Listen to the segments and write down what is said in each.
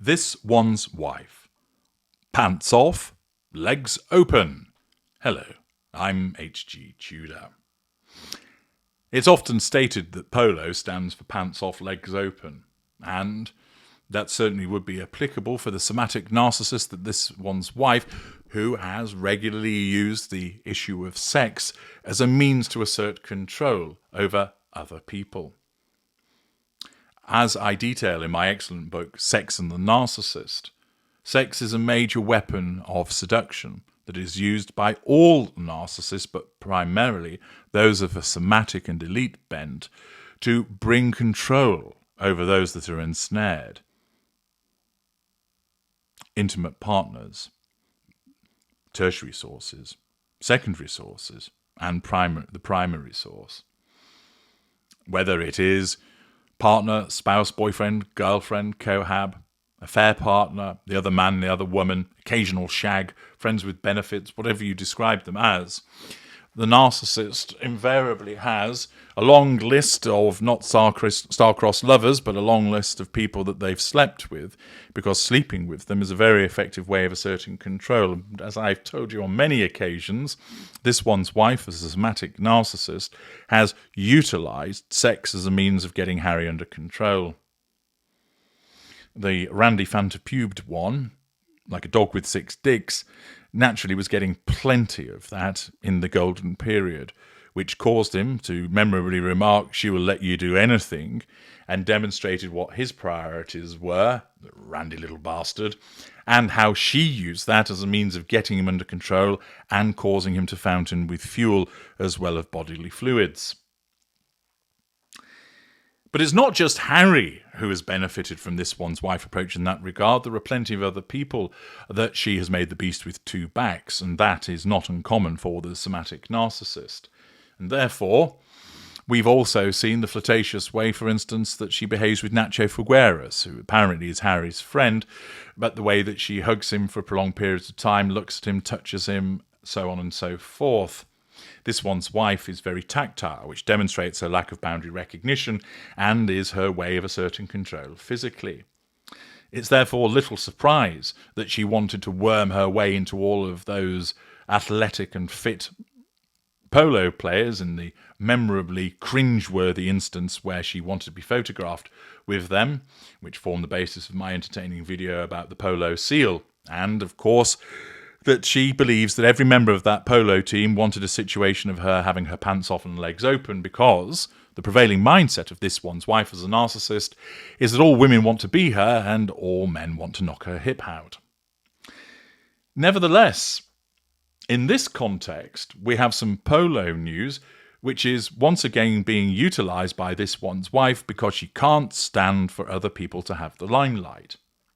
This one's wife. Pants off, legs open. Hello, I'm H.G. Tudor. It's often stated that polo stands for pants off, legs open, and that certainly would be applicable for the somatic narcissist that this one's wife, who has regularly used the issue of sex as a means to assert control over other people. As I detail in my excellent book, Sex and the Narcissist, sex is a major weapon of seduction that is used by all narcissists, but primarily those of a somatic and elite bent, to bring control over those that are ensnared. Intimate partners, tertiary sources, secondary sources, and the primary source. Whether it is partner, spouse, boyfriend, girlfriend, cohab, affair partner, the other man, the other woman, occasional shag, friends with benefits, whatever you describe them as, the narcissist invariably has a long list of not star-crossed lovers, but a long list of people that they've slept with, because sleeping with them is a very effective way of asserting control. And as I've told you on many occasions, this one's wife, as a somatic narcissist, has utilized sex as a means of getting Harry under control. The Randy Fantapubed one, like a dog with 6 dicks, naturally was getting plenty of that in the golden period, which caused him to memorably remark, "She will let you do anything," and demonstrated what his priorities were, the randy little bastard, and how she used that as a means of getting him under control and causing him to fountain with fuel as well as bodily fluids. But it's not just Harry who has benefited from this one's wife approach in that regard. There are plenty of other people that she has made the beast with 2 backs, and that is not uncommon for the somatic narcissist. And therefore, we've also seen the flirtatious way, for instance, that she behaves with Nacho Figueras, who apparently is Harry's friend, but the way that she hugs him for prolonged periods of time, looks at him, touches him, so on and so forth. This one's wife is very tactile, which demonstrates her lack of boundary recognition and is her way of asserting control physically. It's therefore little surprise that she wanted to worm her way into all of those athletic and fit polo players in the memorably cringe-worthy instance where she wanted to be photographed with them, which formed the basis of my entertaining video about the polo seal. And, of course, that she believes that every member of that polo team wanted a situation of her having her pants off and legs open, because the prevailing mindset of this one's wife as a narcissist is that all women want to be her and all men want to knock her hip out. Nevertheless, in this context, we have some polo news, which is once again being utilised by this one's wife because she can't stand for other people to have the limelight.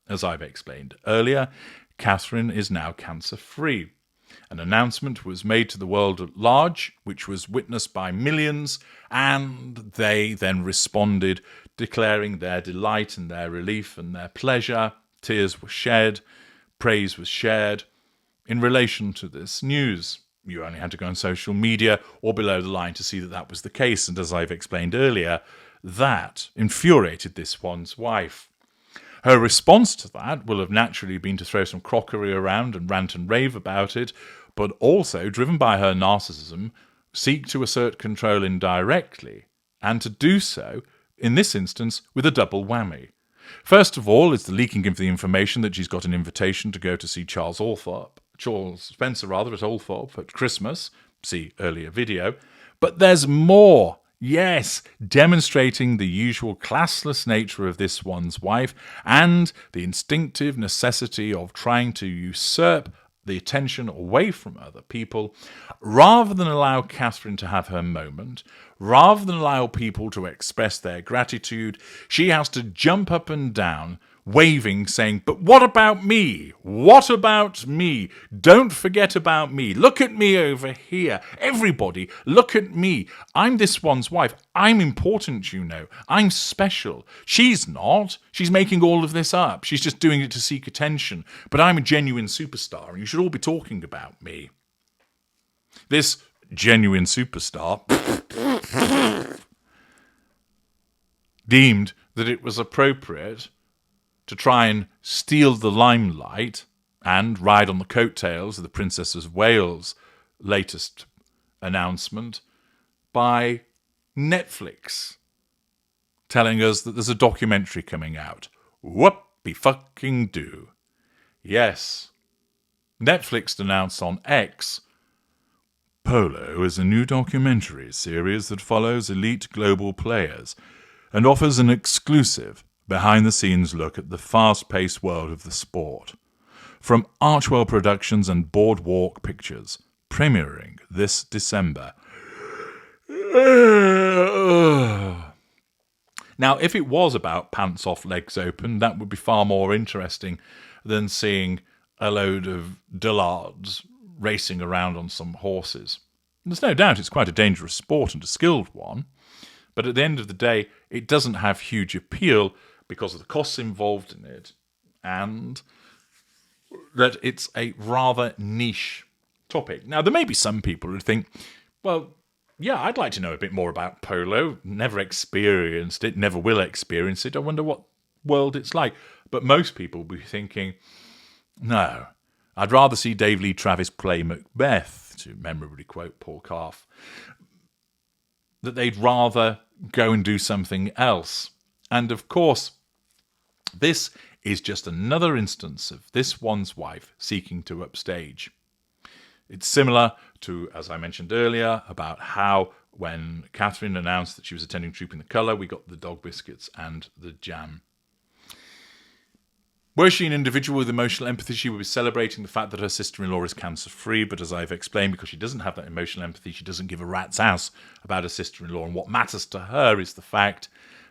As I've explained earlier, Catherine is now cancer-free. An announcement was made to the world at large, which was witnessed by millions, and they then responded, declaring their delight and their relief and their pleasure. Tears were shed, praise was shared in relation to this news. You only had to go on social media or below the line to see that that was the case, and as I've explained earlier, that infuriated this one's wife. Her response to that will have naturally been to throw some crockery around and rant and rave about it, but also, driven by her narcissism, seek to assert control indirectly, and to do so, in this instance, with a double whammy. First of all, is the leaking of the information that she's got an invitation to go to see Charles Spencer at Althorpe at Christmas, see earlier video, but there's more. Yes, demonstrating the usual classless nature of this one's wife and the instinctive necessity of trying to usurp the attention away from other people, rather than allow Catherine to have her moment, rather than allow people to express their gratitude, she has to jump up and down, waving, saying, "But what about me? What about me? Don't forget about me. Look at me over here. Everybody, look at me. I'm this one's wife. I'm important, you know. I'm special. She's not. She's making all of this up. She's just doing it to seek attention. But I'm a genuine superstar, and you should all be talking about me." This genuine superstar deemed that it was appropriate to try and steal the limelight and ride on the coattails of the Princess of Wales' latest announcement by Netflix telling us that there's a documentary coming out. Whoopie-fucking-do. Yes. Netflix announced on X, Polo is a new documentary series that follows elite global players and offers an exclusive behind-the-scenes look at the fast-paced world of the sport. From Archwell Productions and Boardwalk Pictures, premiering this December. Now, if it was about pants off, legs open, that would be far more interesting than seeing a load of dullards racing around on some horses. There's no doubt it's quite a dangerous sport and a skilled one, but at the end of the day, it doesn't have huge appeal because of the costs involved in it, and that it's a rather niche topic. Now, there may be some people who think, well, yeah, I'd like to know a bit more about polo. Never experienced it, never will experience it. I wonder what world it's like. But most people will be thinking, no, I'd rather see Dave Lee Travis play Macbeth, to memorably quote Paul Calf, that they'd rather go and do something else. And of course, this is just another instance of this one's wife seeking to upstage. It's similar to, as I mentioned earlier, about how when Catherine announced that she was attending Troop in the Colour, we got the dog biscuits and the jam. Were she an individual with emotional empathy, she would be celebrating the fact that her sister-in-law is cancer-free, but as I've explained, because she doesn't have that emotional empathy, she doesn't give a rat's ass about her sister-in-law, and what matters to her is the fact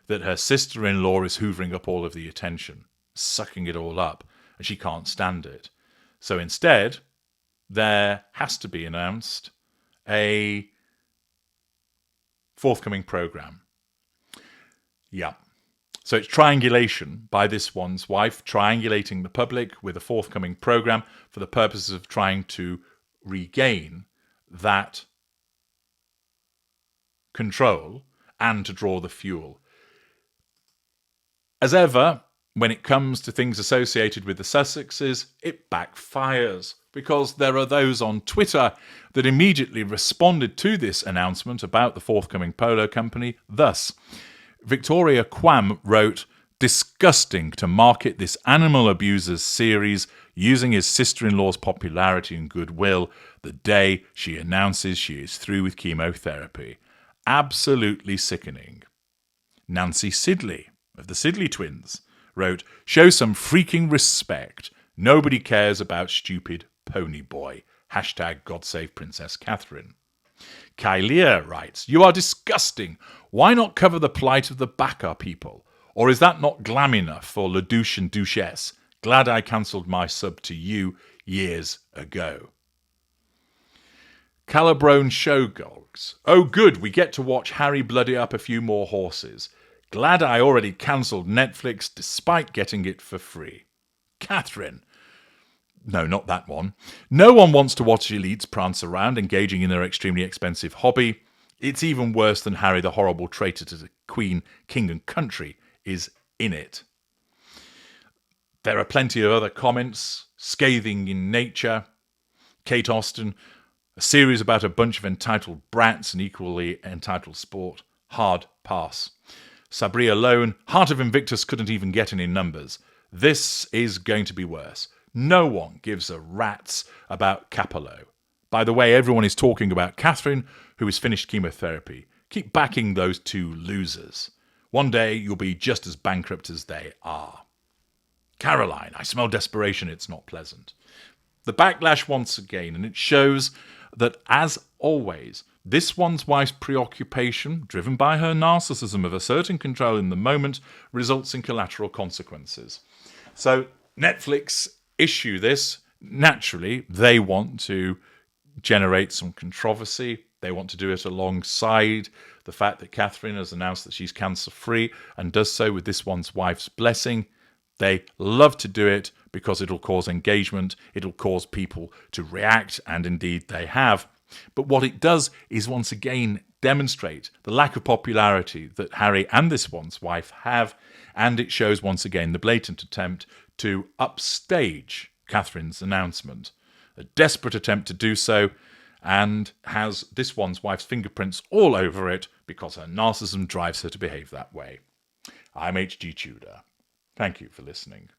that her sister-in-law is hoovering up all of the attention, sucking it all up, and she can't stand it. So instead, there has to be announced a forthcoming program. Yeah. So it's triangulation by this one's wife, triangulating the public with a forthcoming program for the purposes of trying to regain that control and to draw the fuel. As ever, when it comes to things associated with the Sussexes, it backfires, because there are those on Twitter that immediately responded to this announcement about the forthcoming polo company thus. Victoria Quam wrote, "Disgusting to market this animal abusers series using his sister-in-law's popularity and goodwill the day she announces she is through with chemotherapy. Absolutely sickening." Nancy Sidley, of the Sidley twins, wrote, "Show some freaking respect. Nobody cares about stupid pony boy. Hashtag God Save Princess Catherine." Kylia writes, "You are disgusting. Why not cover the plight of the Baka people? Or is that not glam enough for Le Douche and Duchesse? Glad I cancelled my sub to you years ago." Calabrone Showgogs, "Oh good, we get to watch Harry bloody up a few more horses. Glad I already cancelled Netflix despite getting it for free." Catherine, no, not that one. "No one wants to watch elites prance around, engaging in their extremely expensive hobby. It's even worse than Harry, the horrible traitor to the Queen, King and Country, is in it." There are plenty of other comments, scathing in nature. Kate Austin, "A series about a bunch of entitled brats and equally entitled sport. Hard pass." Sabria Lone, "Heart of Invictus couldn't even get any numbers. This is going to be worse. No one gives a rat's about Capello. By the way, everyone is talking about Catherine, who has finished chemotherapy. Keep backing those two losers. One day you'll be just as bankrupt as they are." Caroline, "I smell desperation. It's not pleasant." The backlash once again, and it shows that, as always, this one's wife's preoccupation, driven by her narcissism of asserting control in the moment, results in collateral consequences. So Netflix issue this. Naturally, they want to generate some controversy. They want to do it alongside the fact that Catherine has announced that she's cancer-free and does so with this one's wife's blessing. They love to do it because it'll cause engagement, it'll cause people to react, and indeed they have. But what it does is once again demonstrate the lack of popularity that Harry and this one's wife have, and it shows once again the blatant attempt to upstage Catherine's announcement. A desperate attempt to do so, and has this one's wife's fingerprints all over it because her narcissism drives her to behave that way. I'm H.G. Tudor. Thank you for listening.